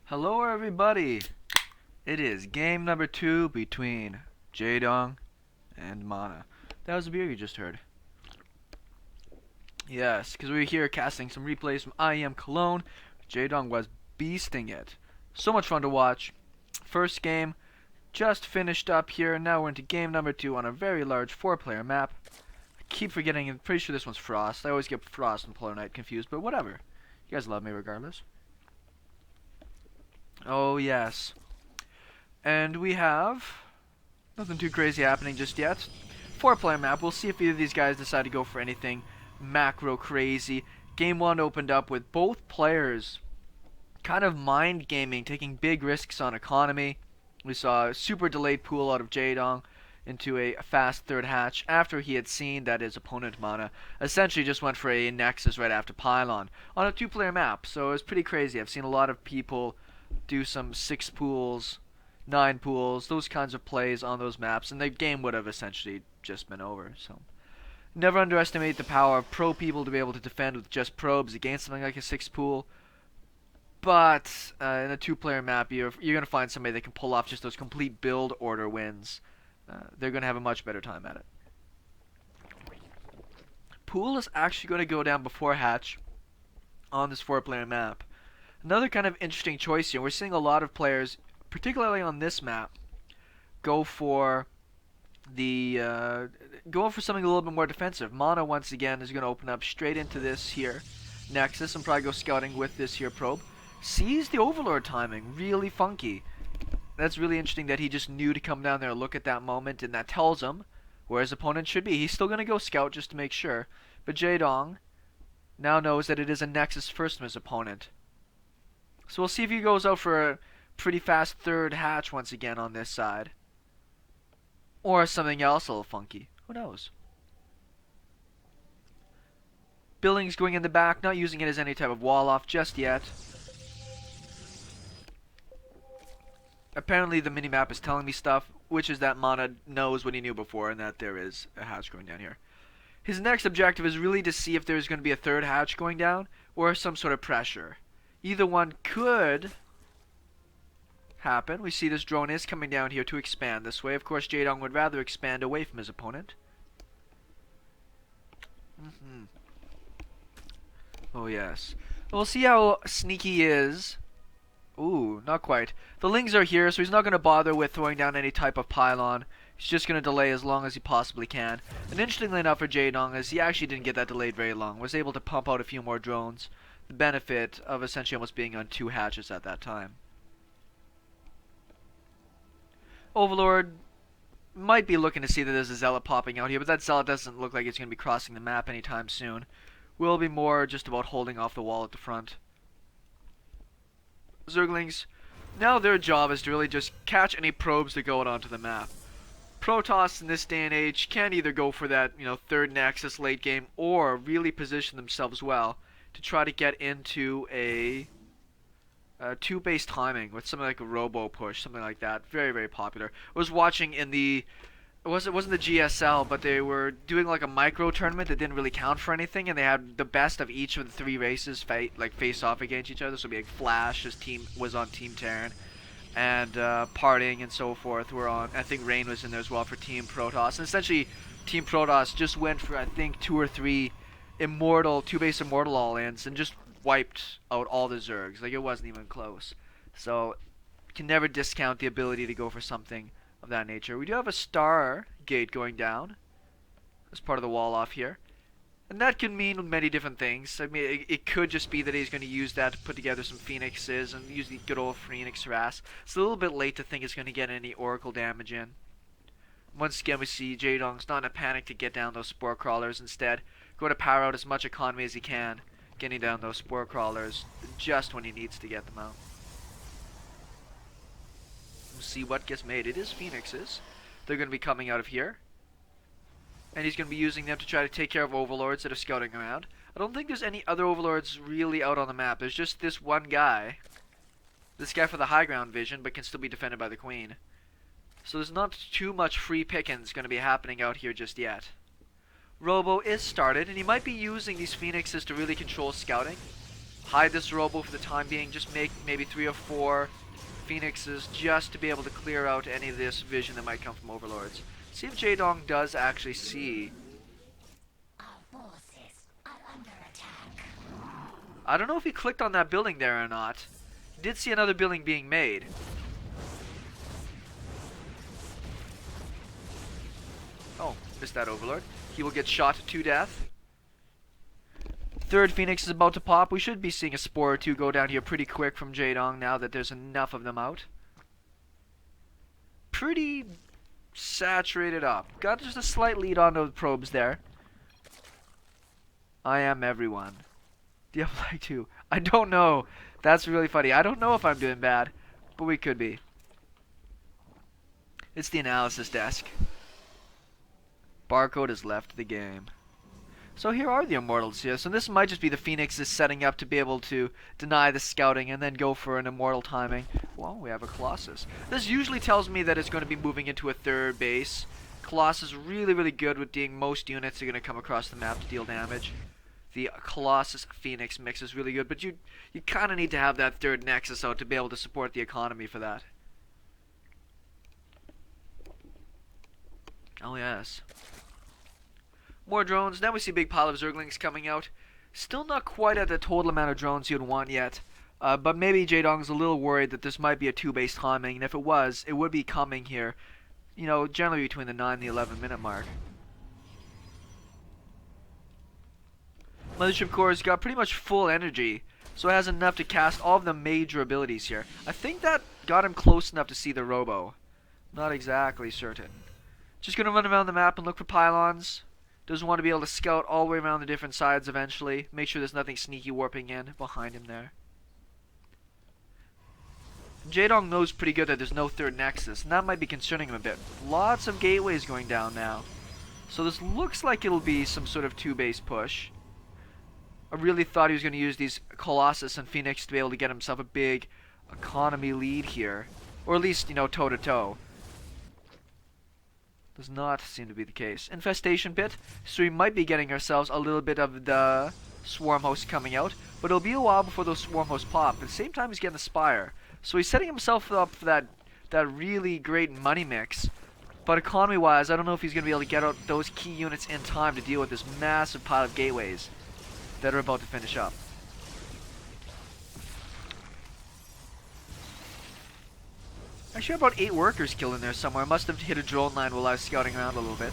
Hello everybody! It is game number 2 between Jaedong and Mana. That was the beer you just heard. Yes, because we were here casting some replays from IEM Cologne. Jaedong was beasting it. So much fun to watch. First game just finished up here. Now we're into game number 2 on a very large 4-player map. I keep forgetting, I'm pretty sure this one's Frost. I always get Frost and Polar Knight confused, but whatever. You guys love me regardless. Oh yes. And we have nothing too crazy happening just yet. 4-player map. We'll see if either of these guys decide to go for anything macro crazy. Game 1 opened up with both players kind of mind gaming, taking big risks on economy. We saw a super delayed pool out of Jaedong into a fast third hatch after he had seen that his opponent Mana essentially just went for a Nexus right after Pylon on a 2-player map. So it was pretty crazy. I've seen a lot of people do some 6 pools, 9 pools, those kinds of plays on those maps, and the game would have essentially just been over. So never underestimate the power of pro people to be able to defend with just probes against something like a 6 pool. But in a 2-player map, you're going to find somebody that can pull off just those complete build order wins. They're going to have a much better time at it. Pool is actually going to go down before hatch on this 4-player map. Another kind of interesting choice here. We're seeing a lot of players, particularly on this map, go for going for something a little bit more defensive. Mana once again is going to open up straight into this here Nexus and probably go scouting with this here probe. Sees the Overlord timing, really funky. That's really interesting that he just knew to come down there and look at that moment, and that tells him where his opponent should be. He's still going to go scout just to make sure, but Jaedong now knows that it is a Nexus first from his opponent. So we'll see if he goes out for a pretty fast third hatch once again on this side. Or something else a little funky. Who knows? Billings going in the back, not using it as any type of wall off just yet. Apparently the minimap is telling me stuff, which is that Mana knows what he knew before and that there is a hatch going down here. His next objective is really to see if there's going to be a third hatch going down or some sort of pressure. Either one could happen. We see this drone is coming down here to expand this way. Of course, Jaedong would rather expand away from his opponent. Oh, yes. We'll see how sneaky he is. Ooh, not quite. The Lings are here, so he's not going to bother with throwing down any type of pylon. He's just going to delay as long as he possibly can. And interestingly enough for Jaedong is he actually didn't get that delayed very long. Was able to pump out a few more drones. The benefit of essentially almost being on 2 hatches at that time. Overlord might be looking to see that there's a Zealot popping out here, but that Zealot doesn't look like it's going to be crossing the map anytime soon. Will be more just about holding off the wall at the front. Zerglings, now their job is to really just catch any probes that go out onto the map. Protoss in this day and age can either go for that, third Nexus late game or really position themselves well to try to get into a 2-base timing with something like a robo push, something like that. Very, very popular. I was watching in it wasn't the GSL, but they were doing like a micro tournament that didn't really count for anything, and they had the best of each of the 3 races face off against each other. So it'd be like Flash, his team was on Team Terran, and Parting and so forth were on. I think Rain was in there as well for Team Protoss, and essentially Team Protoss just went for I think 2 or 3 immortal 2-base immortal all-ins and just wiped out all the Zergs. Like, it wasn't even close. So can never discount the ability to go for something of that nature. We do have a star gate going down as part of the wall off here, and that can mean many different things. I mean, it could just be that he's going to use that to put together some Phoenixes and use the good old Phoenix harass. It's a little bit late to think it's going to get any Oracle damage in. Once again, we see Jaedong's not in a panic to get down those Spore Crawlers. Instead, go to power out as much economy as he can, getting down those Spore Crawlers just when he needs to get them out. We'll see what gets made. It is Phoenixes. They're going to be coming out of here, and he's going to be using them to try to take care of Overlords that are scouting around. I don't think there's any other Overlords really out on the map. There's just this one guy. This guy for the high ground vision, but can still be defended by the Queen. So there's not too much free pickings going to be happening out here just yet. Robo is started, and he might be using these Phoenixes to really control scouting. hide this robo for the time being, just make maybe 3 or 4 Phoenixes just to be able to clear out any of this vision that might come from Overlords. See if Jaedong does actually see. I don't know if he clicked on that building there or not. He did see another building being made. Oh, missed that Overlord. He will get shot to death. Third Phoenix is about to pop. We should be seeing a Spore or 2 go down here pretty quick from Jaedong now that there's enough of them out. Pretty saturated up. Got just a slight lead on those probes there. I am everyone. Do you have like 2? I don't know. That's really funny. I don't know if I'm doing bad, but we could be. It's the analysis desk. Barcode has left the game. So here are the Immortals here. So this might just be the Phoenixes setting up to be able to deny the scouting and then go for an Immortal timing. Well, we have a Colossus. This usually tells me that it's going to be moving into a third base. Colossus is really, really good with dealing most units are going to come across the map to deal damage. The Colossus Phoenix mix is really good, but you kind of need to have that third Nexus out to be able to support the economy for that. Oh yes. More drones. Now we see a big pile of Zerglings coming out. Still not quite at the total amount of drones you'd want yet. But maybe Jaedong's a little worried that this might be a 2-base timing. And if it was, it would be coming here. You know, generally between the 9 and the 11 minute mark. Mothership Core's got pretty much full energy. So it has enough to cast all of the major abilities here. I think that got him close enough to see the Robo. Not exactly certain. Just gonna run around the map and look for pylons. Doesn't want to be able to scout all the way around the different sides eventually. Make sure there's nothing sneaky warping in behind him there. Jaedong knows pretty good that there's no third Nexus, and that might be concerning him a bit. Lots of gateways going down now. So this looks like it'll be some sort of 2-base push. I really thought he was going to use these Colossus and Phoenix to be able to get himself a big economy lead here. Or at least, you know, toe-to-toe. Does not seem to be the case. Infestation pit, so we might be getting ourselves a little bit of the swarm host coming out, but it'll be a while before those swarm hosts pop. At the same time, he's getting the spire, so he's setting himself up for that really great money mix. But economy-wise, I don't know if he's going to be able to get out those key units in time to deal with this massive pile of gateways that are about to finish up. Actually, about 8 workers killed in there somewhere. I must have hit a drone line while I was scouting around a little bit.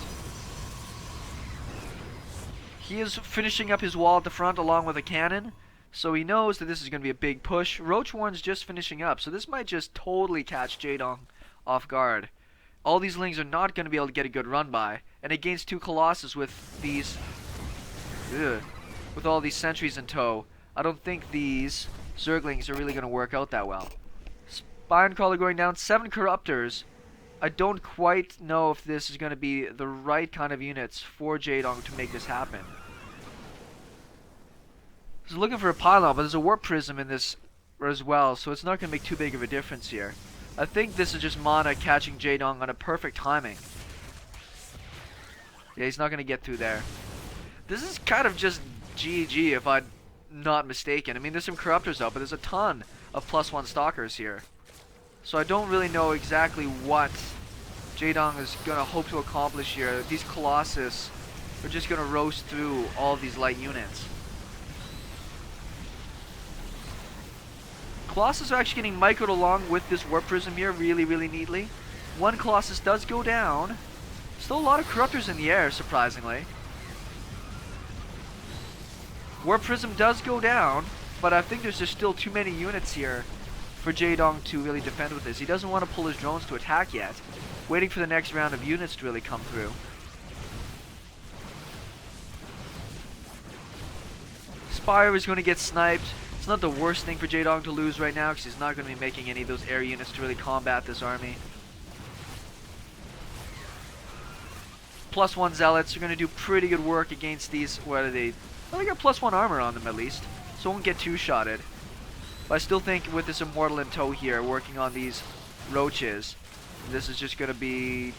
He is finishing up his wall at the front along with a cannon, so he knows that this is going to be a big push. Roach Warren's just finishing up, so this might just totally catch Jaedong off guard. All these Lings are not going to be able to get a good run by, and against 2 Colossus with these... with all these sentries in tow, I don't think these Zerglings are really going to work out that well. Spinecrawler going down, 7 Corruptors. I don't quite know if this is going to be the right kind of units for Jaedong to make this happen. He's looking for a pylon, but there's a Warp Prism in this as well, so it's not going to make too big of a difference here. I think this is just Mana catching Jaedong on a perfect timing. Yeah, he's not going to get through there. This is kind of just GG if I'm not mistaken. I mean, there's some Corruptors out, but there's a ton of +1 Stalkers here. So I don't really know exactly what Jaedong is going to hope to accomplish here. These Colossus are just going to roast through all of these light units. Colossus are actually getting microed along with this Warp Prism here really, really neatly. 1 Colossus does go down. Still a lot of Corruptors in the air, surprisingly. Warp Prism does go down, but I think there's just still too many units here for Jaedong to really defend with this. He doesn't want to pull his drones to attack yet, waiting for the next round of units to really come through. Spire is going to get sniped. It's not the worst thing for Jaedong to lose right now, because he's not going to be making any of those air units to really combat this army. +1 Zealots are going to do pretty good work against these. What are they? Well, they got +1 armor on them at least, so won't get 2-shotted. But I still think with this Immortal in tow here, working on these Roaches, this is just going to be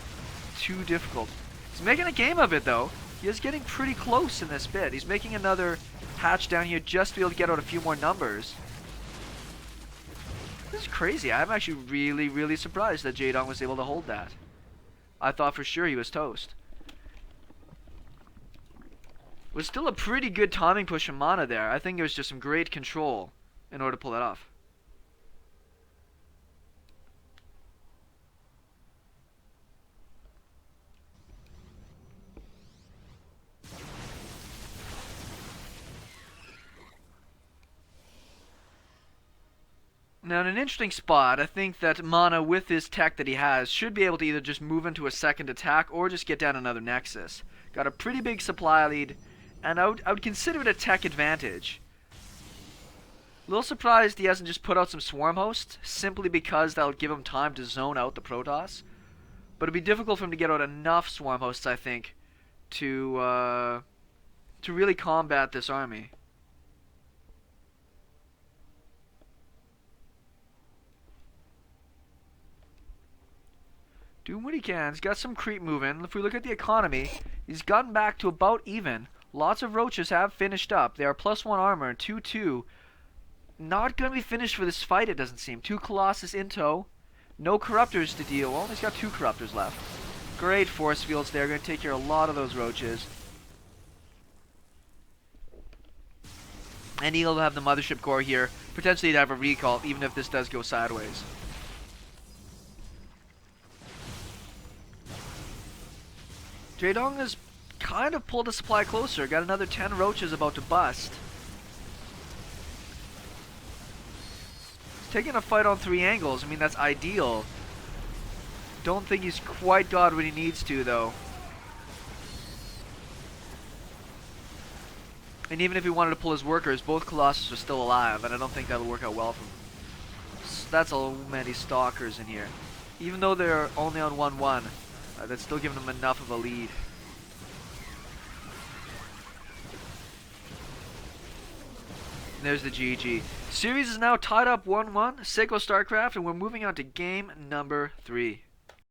too difficult. He's making a game of it though. He is getting pretty close in this bit. He's making another hatch down here just to be able to get out a few more numbers. This is crazy. I'm actually really, really surprised that Jaedong was able to hold that. I thought for sure he was toast. It was still a pretty good timing push from Mana there. I think it was just some great control in order to pull that off. Now, in an interesting spot, I think that Mana, with his tech that he has, should be able to either just move into a second attack or just get down another Nexus. Got a pretty big supply lead, and I would consider it a tech advantage. A little surprised he hasn't just put out some Swarm Hosts, simply because that'll give him time to zone out the Protoss. But it'd be difficult for him to get out enough Swarm Hosts, I think, to really combat this army. Doing what he can. He's got some creep moving. If we look at the economy, he's gotten back to about even. Lots of roaches have finished up. They are +1 armor, 2-2. Not going to be finished for this fight, it doesn't seem. 2 Colossus in tow. No Corruptors to deal. Well, he's got 2 Corruptors left. Great force fields there. Going to take care of a lot of those roaches. And he'll have the Mothership Core here. Potentially to have a recall, even if this does go sideways. Jaedong has kind of pulled the supply closer. Got another 10 roaches about to bust. He's taking a fight on 3 angles. I mean, that's ideal. Don't think he's quite got what he needs to, though. And even if he wanted to pull his workers, both Colossus are still alive, and I don't think that'll work out well for him. So that's a many Stalkers in here. Even though they're only on 1-1. That's still giving them enough of a lead. And there's the GG. Series is now tied up 1-1, SeKo Starcraft, and we're moving on to game number 3.